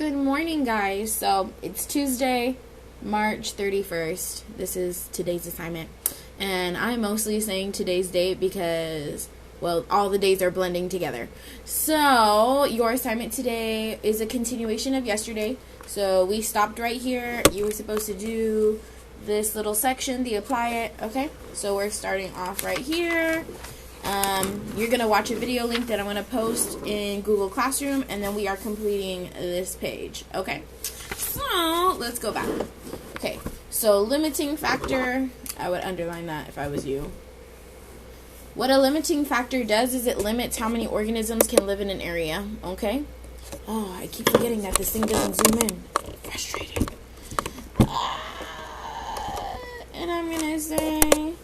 Good morning, guys. So it's Tuesday, March 31st. This is today's assignment. And I'm mostly saying today's date because, well, all the days are blending together. So your assignment today is a continuation of yesterday. So we stopped right here. You were supposed to do this little section, the apply it, okay? So we're starting off right here. You're going to watch a video link that I'm going to post in Google Classroom, and then we are completing this page, okay? So, let's go back. Okay, so limiting factor, I would underline that if I was you. What a limiting factor does is it limits how many organisms can live in an area, okay? Oh, I keep forgetting that this thing doesn't zoom in. Frustrating. And I'm going to say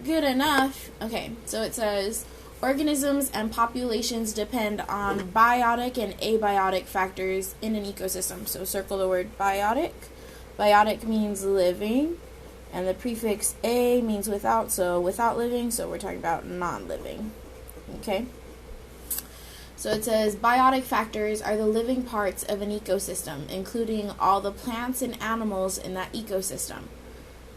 good enough. Okay, so it says organisms and populations depend on biotic and abiotic factors in an ecosystem. So circle the word biotic. Biotic means living, and the prefix a means without, so without living, so we're talking about non-living. Okay? So it says biotic factors are the living parts of an ecosystem, including all the plants and animals in that ecosystem.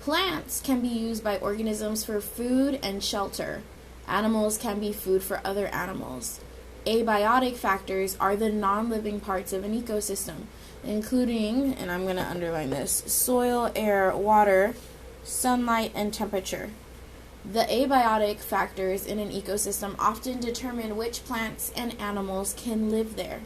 Plants can be used by organisms for food and shelter. Animals can be food for other animals. Abiotic factors are the non-living parts of an ecosystem, including, and I'm going to underline this, soil, air, water, sunlight, and temperature. The abiotic factors in an ecosystem often determine which plants and animals can live there.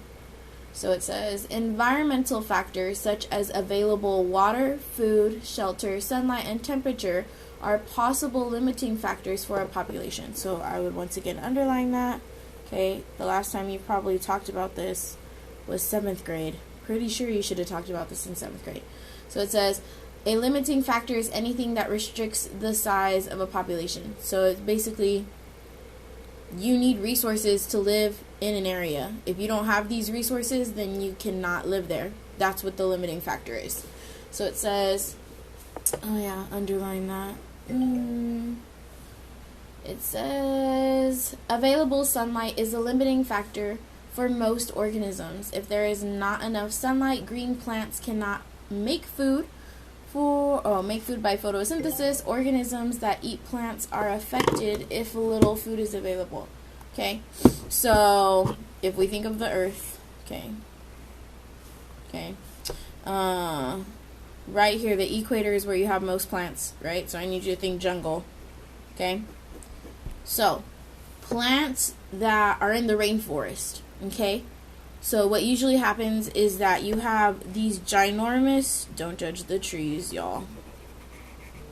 So it says environmental factors such as available water, food, shelter, sunlight, and temperature are possible limiting factors for a population. So I would once again underline that. Okay, the last time you probably talked about this was 7th grade. Pretty sure you should have talked about this in 7th grade. So it says a limiting factor is anything that restricts the size of a population. So it's basically you need resources to live in an area. If you don't have these resources, then you cannot live there. That's what the limiting factor is. So it says, oh yeah, underline that. It says, available sunlight is a limiting factor for most organisms. If there is not enough sunlight, green plants cannot make food by photosynthesis. Organisms that eat plants are affected if little food is available. Okay, so if we think of the earth, right here, the equator is where you have most plants, right? So I need you to think jungle, okay? So, plants that are in the rainforest, okay? So what usually happens is that you have these ginormous, don't judge the trees, y'all,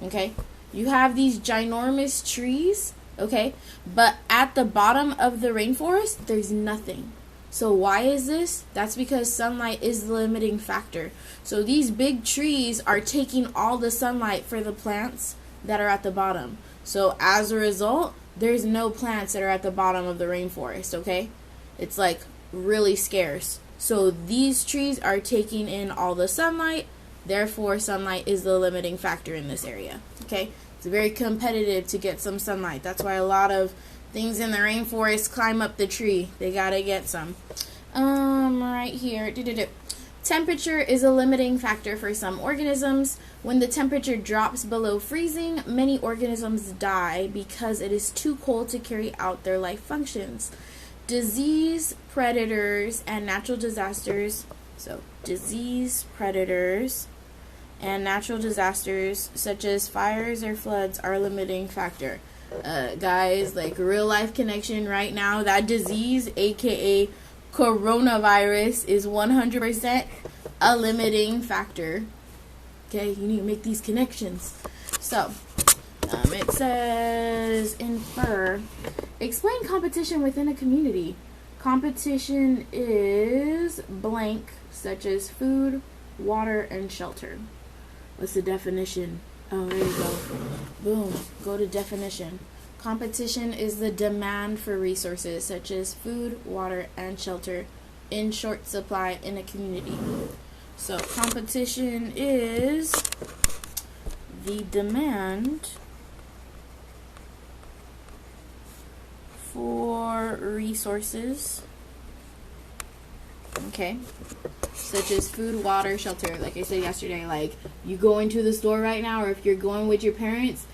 okay? You have these ginormous trees, okay? But at the bottom of the rainforest, there's nothing. So why is this? That's because sunlight is the limiting factor. So these big trees are taking all the sunlight for the plants that are at the bottom. So as a result, there's no plants that are at the bottom of the rainforest, okay? It's like really scarce. So these trees are taking in all the sunlight, therefore sunlight is the limiting factor in this area, okay? It's very competitive to get some sunlight. That's why a lot of things in the rainforest climb up the tree. They gotta get some. Right here. Temperature is a limiting factor for some organisms. When the temperature drops below freezing, many organisms die because it is too cold to carry out their life functions. Disease, predators, and natural disasters. So, disease, predators, and natural disasters such as fires or floods are a limiting factor. Guys, like real life connection right now, that disease, aka coronavirus, is 100% a limiting factor. Okay, you need to make these connections. So, it says infer. Explain competition within a community. Competition is blank, such as food, water, and shelter. What's the definition? Oh, there you go. Boom. Go to definition. Competition is the demand for resources such as food, water, and shelter in short supply in a community. So competition is the demand for resources okay? Such as food, water, shelter. Like I said yesterday, like you go into the store right now, or if you're going with your parents,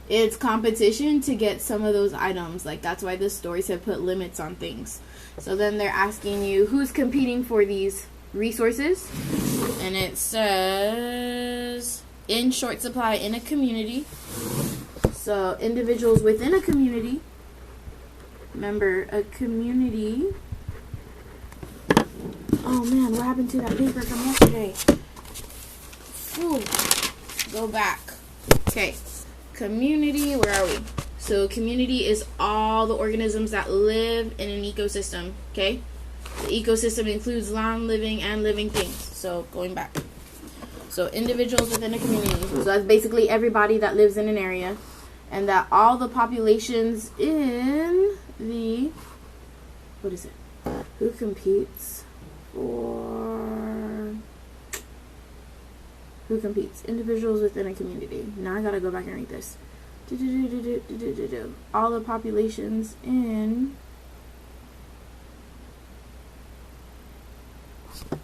it's competition to get some of those items. Like that's why the stores have put limits on things. So then they're asking you who's competing for these resources, and it says in short supply in a community. So individuals within a community. Remember, a community. Oh man, what happened to that paper from yesterday? Ooh, go back. Okay, community, where are we? So community is all the organisms that live in an ecosystem, okay? The ecosystem includes non-living and living things. So going back. So individuals within a community. So that's basically everybody that lives in an area. And that all the populations in the, what is it? Who competes for, who competes? Individuals within a community. Now I gotta go back and read this. All the populations in,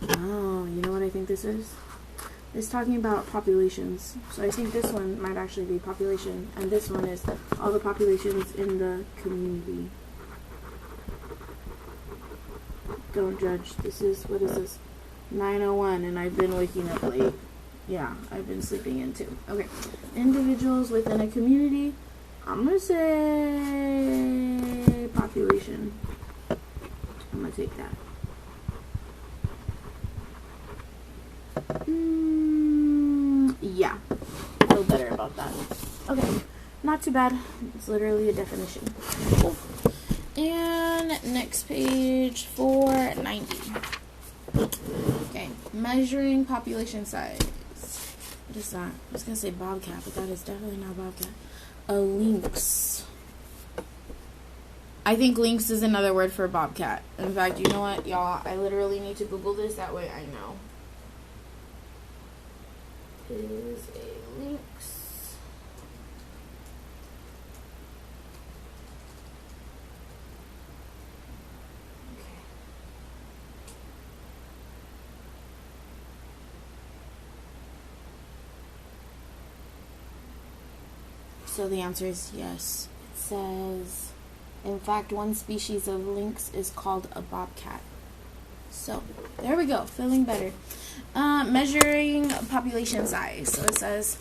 oh, you know what I think this is? It's talking about populations. So I think this one might actually be population. And this one is all the populations in the community. Don't judge. This is, what is this? 9:01, and I've been waking up late. Yeah, I've been sleeping in too. Okay. Individuals within a community. I'm going to say population. I'm going to take that. Yeah, I feel better about that. Okay, not too bad. It's literally a definition. Cool. And next page, 490. Okay, measuring population size. What is that? I was going to say bobcat, but that is definitely not bobcat. A lynx. I think lynx is another word for bobcat. In fact, you know what, y'all? I literally need to Google this. That way I know. Is a lynx. Okay. So the answer is yes. It says, in fact, one species of lynx is called a bobcat. So there we go, feeling better. Measuring population size. So it says,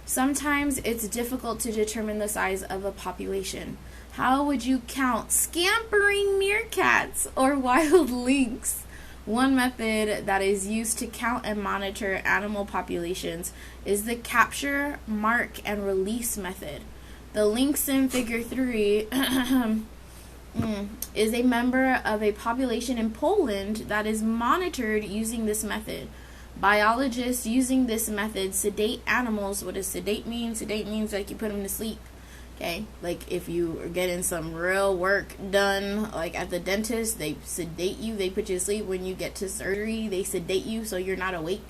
sometimes it's difficult to determine the size of a population. How would you count scampering meerkats or wild lynx? One method that is used to count and monitor animal populations is the capture, mark, and release method. The lynx in figure 3 is a member of a population in Poland that is monitored using this method. Biologists using this method sedate animals. What does sedate mean? Sedate means like you put them to sleep. Okay, like if you are getting some real work done, like at the dentist, they sedate you. They put you to sleep. When you get to surgery, they sedate you so you're not awake.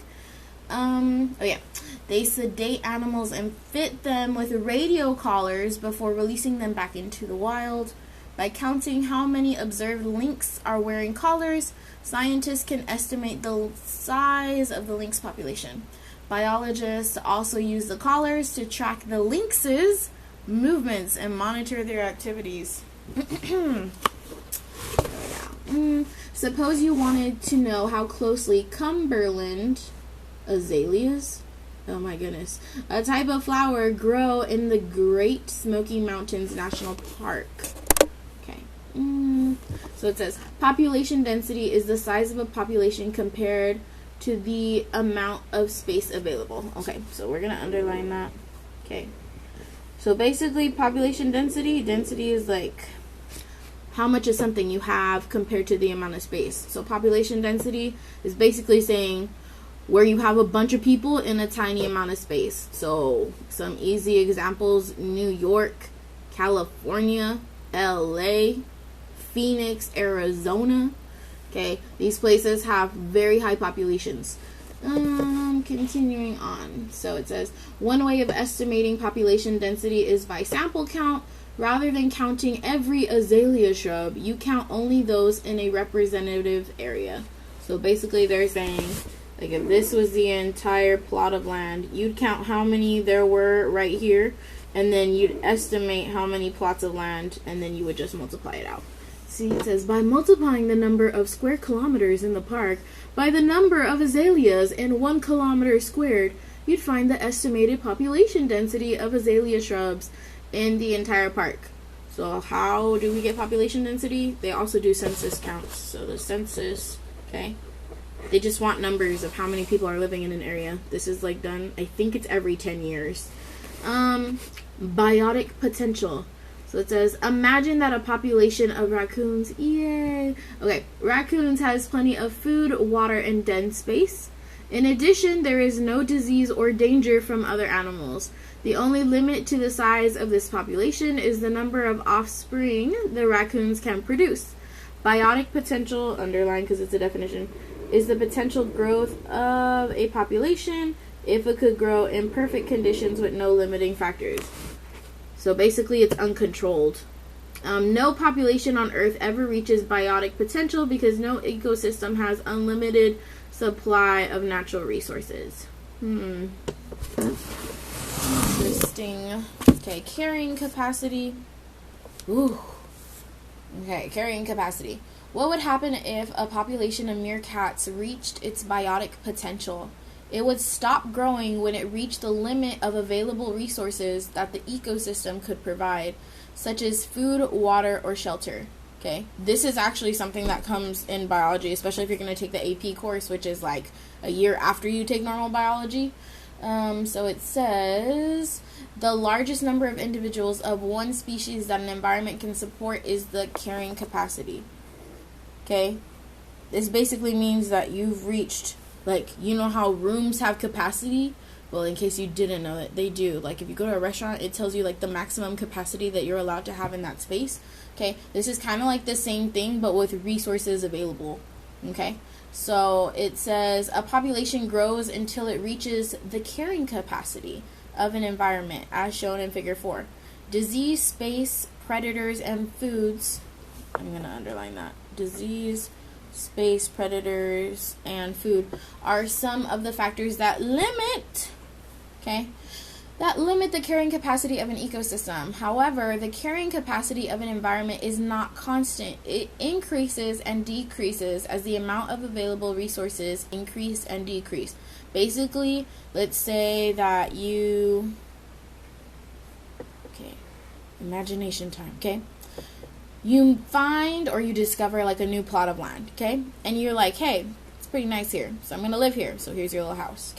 They sedate animals and fit them with radio collars before releasing them back into the wild. By counting how many observed lynx are wearing collars, scientists can estimate the size of the lynx population. Biologists also use the collars to track the lynx's movements and monitor their activities. Suppose you wanted to know how closely Cumberland azaleas, oh my goodness, a type of flower, grow in the Great Smoky Mountains National Park. So it says population density is the size of a population compared to the amount of space available. Okay, so we're gonna underline that. Okay, so basically population density is like how much of something you have compared to the amount of space. So population density is basically saying where you have a bunch of people in a tiny amount of space. So some easy examples: New York, California, LA, Phoenix, Arizona. Okay, these places have very high populations. Continuing on. So it says, one way of estimating population density is by sample count. Rather than counting every azalea shrub, you count only those in a representative area. So basically they're saying, like, if this was the entire plot of land, you'd count how many there were right here, and then you'd estimate how many plots of land, and then you would just multiply it out. See, it says, by multiplying the number of square kilometers in the park by the number of azaleas in 1 kilometer squared, you'd find the estimated population density of azalea shrubs in the entire park. So how do we get population density? They also do census counts. So the census, okay, they just want numbers of how many people are living in an area. This is like done, I think it's every 10 years. Biotic potential. So it says, imagine that a population of raccoons, yay. Okay, raccoons has plenty of food, water, and den space. In addition, there is no disease or danger from other animals. The only limit to the size of this population is the number of offspring the raccoons can produce. Biotic potential, underline because it's a definition, is the potential growth of a population if it could grow in perfect conditions with no limiting factors. So basically it's uncontrolled. No population on Earth ever reaches biotic potential because no ecosystem has unlimited supply of natural resources. Interesting. Okay, carrying capacity. Ooh. Okay, carrying capacity. What would happen if a population of meerkats reached its biotic potential? It would stop growing when it reached the limit of available resources that the ecosystem could provide, such as food, water, or shelter. Okay, this is actually something that comes in biology, especially if you're going to take the AP course, which is like a year after you take normal biology. So it says, the largest number of individuals of one species that an environment can support is the carrying capacity. Okay, this basically means that you've reached, like, you know how rooms have capacity? Well, in case you didn't know it, they do. Like, if you go to a restaurant, it tells you, like, the maximum capacity that you're allowed to have in that space. Okay, this is kind of like the same thing, but with resources available. Okay, so it says a population grows until it reaches the carrying capacity of an environment, as shown in Figure 4. Disease, space, predators, and foods. I'm going to underline that. Disease, space, predators, and food are some of the factors that limit, the carrying capacity of an ecosystem. However, the carrying capacity of an environment is not constant. It increases and decreases as the amount of available resources increase and decrease. Basically, let's say that imagination time, you find or you discover like a new plot of land, and you're like, hey, it's pretty nice here, so I'm gonna live here. So here's your little house,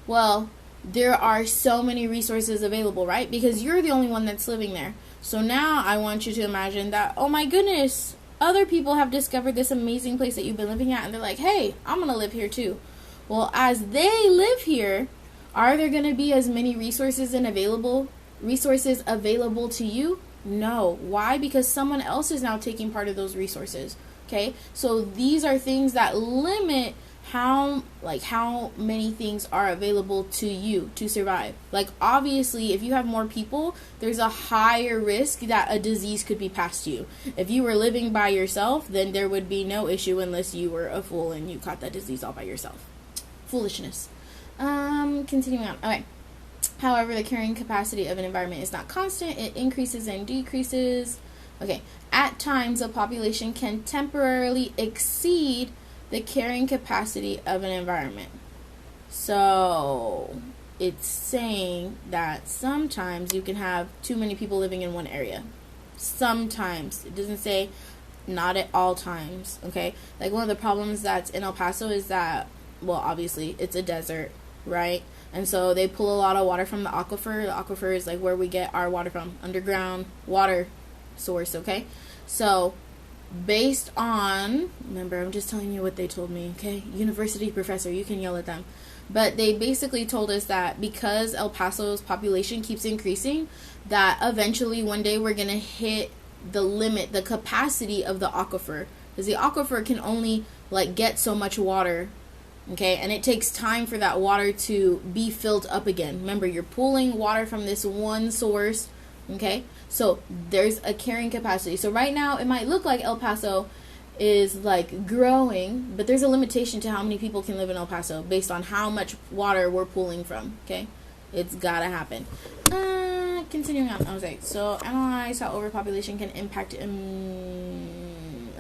well, there are so many resources available, right? Because you're the only one that's living there. So now I want you to imagine that, oh my goodness, other people have discovered this amazing place that you've been living at, and they're like, hey, I'm gonna live here too. Well, as they live here, are there gonna be as many resources available to you? No. Why? Because someone else is now taking part of those resources. So these are things that limit how many things are available to you to survive. Like, obviously, if you have more people, there's a higher risk that a disease could be passed to you. If you were living by yourself, then there would be no issue unless you were a fool and you caught that disease all by yourself. Foolishness. Continuing on. Okay. However, the carrying capacity of an environment is not constant. It increases and decreases. Okay. At times, a population can temporarily exceed the carrying capacity of an environment. So, it's saying that sometimes you can have too many people living in one area. Sometimes. It doesn't say not at all times. Like, one of the problems that's in El Paso is that, well, obviously, it's a desert, right? And so they pull a lot of water from the aquifer. The aquifer is like where we get our water from, underground water source, So, based on, remember, I'm just telling you what they told me, University professor, you can yell at them. But they basically told us that because El Paso's population keeps increasing, that eventually one day we're going to hit the limit, the capacity of the aquifer. Because the aquifer can only, get so much water. And it takes time for that water to be filled up again. Remember, you're pulling water from this one source, Okay, so there's a carrying capacity. So right now it might look like El Paso is like growing, but there's a limitation to how many people can live in El Paso based on how much water we're pulling from. Okay, it's gotta happen. Continuing on. Okay, so analyze how overpopulation can impact a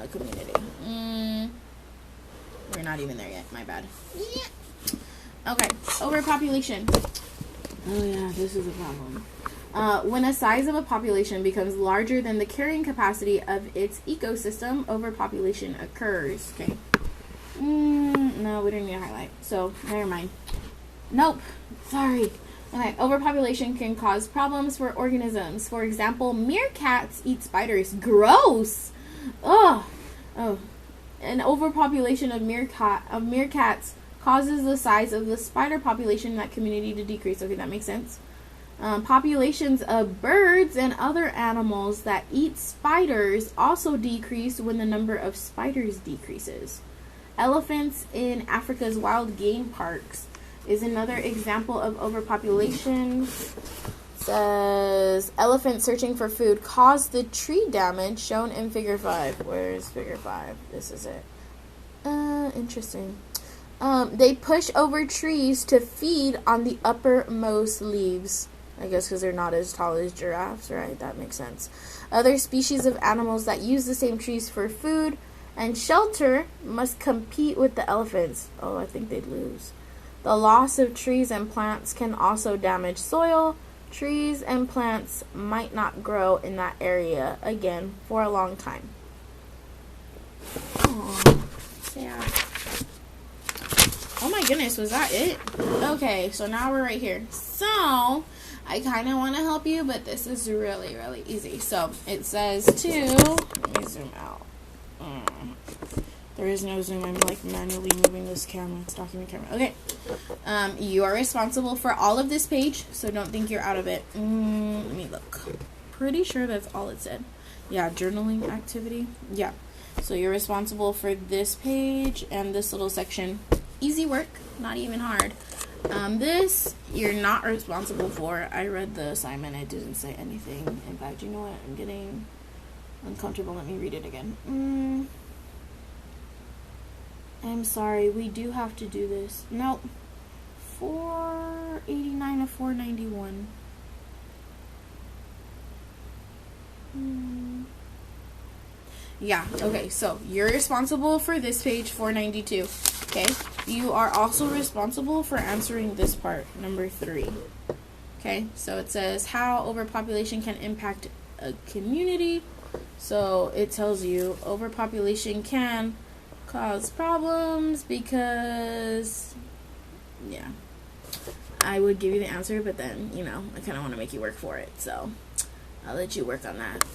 community. We're not even there yet. My bad. Okay, overpopulation. Oh yeah, this is a problem. When a size of a population becomes larger than the carrying capacity of its ecosystem, overpopulation occurs. Okay. No, we didn't need to highlight. So, never mind. Nope. Sorry. Okay. Overpopulation can cause problems for organisms. For example, meerkats eat spiders. Gross! Ugh. Oh. An overpopulation of meerkats causes the size of the spider population in that community to decrease. Okay, that makes sense. Populations of birds and other animals that eat spiders also decrease when the number of spiders decreases. Elephants in Africa's wild game parks is another example of overpopulation. It says elephants searching for food caused the tree damage shown in figure 5. Where is figure 5? This is it. Interesting. They push over trees to feed on the uppermost leaves. I guess because they're not as tall as giraffes, right? That makes sense. Other species of animals that use the same trees for food and shelter must compete with the elephants. Oh, I think they'd lose. The loss of trees and plants can also damage soil. Trees and plants might not grow in that area again for a long time. Oh, sad. Oh my goodness, was that it? Okay, so now we're right here. So, I kind of want to help you, but this is really, really easy. So, it says let me zoom out. There is no zoom. I'm like manually moving this camera. It's document camera. Okay. You are responsible for all of this page, so don't think you're out of it. Let me look. Pretty sure that's all it said. Yeah, journaling activity. Yeah. So, you're responsible for this page and this little section. Easy work, not even hard. This you're not responsible for. I read the assignment. It didn't say anything. In fact, you know what? I'm getting uncomfortable. Let me read it again. I'm sorry. We do have to do this. Nope. 489 of 491. Yeah, okay, so you're responsible for this page 492. Okay, you are also responsible for answering this part, number 3. Okay, so it says how overpopulation can impact a community. So it tells you overpopulation can cause problems because, yeah, I would give you the answer, but then, you know, I kind of want to make you work for it. So I'll let you work on that.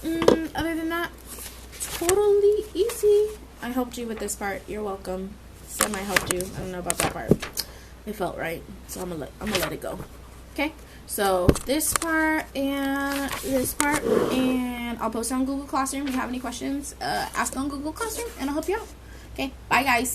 Other than that, totally easy. I helped you with this part. You're welcome. Semi helped you. I don't know about that part. It felt right, so I'm gonna let it go. Okay. So this part and this part, and I'll post it on Google Classroom. If you have any questions, ask on Google Classroom, and I'll help you out. Okay. Bye, guys.